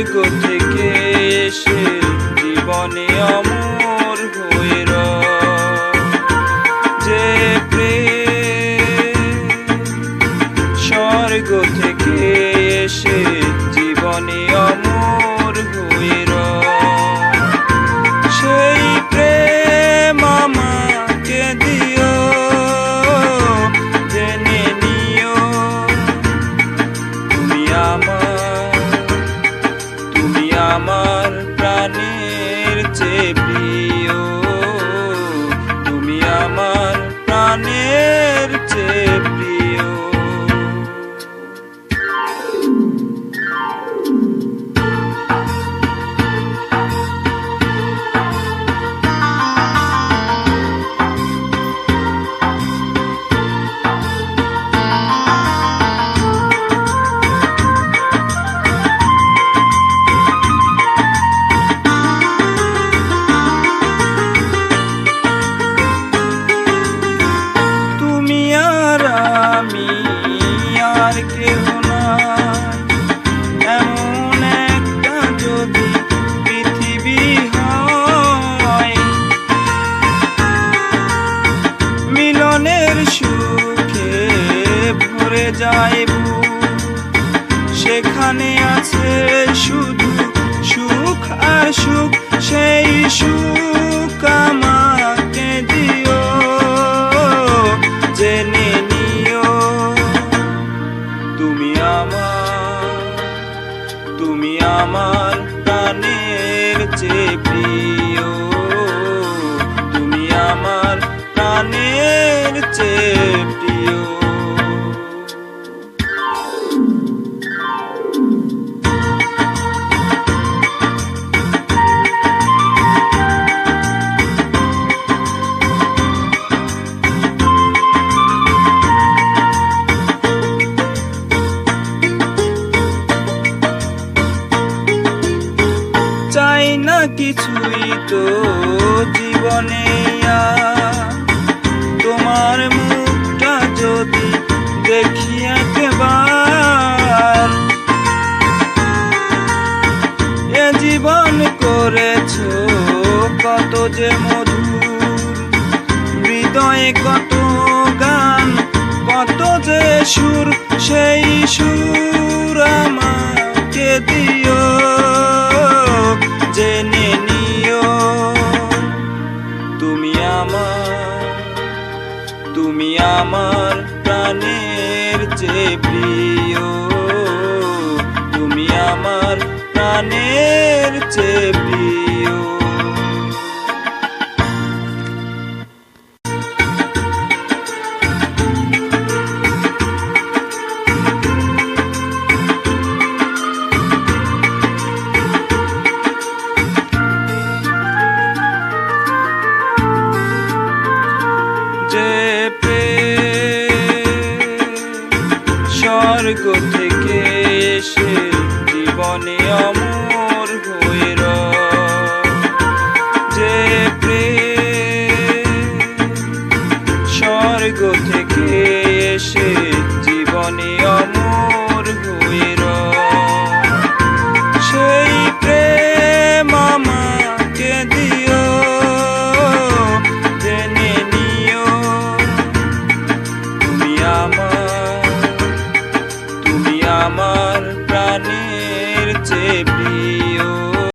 স্বর্গ থেকে এসে জীবনে অমর হয়ে যে প্রেম স্বর্গ থেকে এসে জীবনে অমর হয়ে সেই প্রেম আমাকে দিও, জেনে নিও তুমি আমার প্রাণের চেয়ে প্রিয়, তুমি আমার প্রাণের চেয়ে প্রিয়। কেউ নাই এমন একটা যদি পৃথিবী হয়, মিলনের সুখে ভরে যায় সেখানে আছে শুধু সুখ আর সুখ, সেই সুখ আমাকে দিও, জেনে নিও তুমি আমার প্রাণের চেয়ে প্রিয়, তুমি আমার প্রাণের চেয়ে প্রিয়। চাই না কিছুই তো জীবনে, তোমার মুখটা যদি দেখি একবার, এ জীবন করেছো কত যে মধুর, হৃদয়ে কত গান কত যে সুর, সেই সুর আমাকে দিও, জেনে নিও তুমি আমার প্রাণের চেয়ে প্রিয়, তুমি আমার প্রাণের চেয়ে প্রিয়। স্বর্গ থেকে এসে জীবনে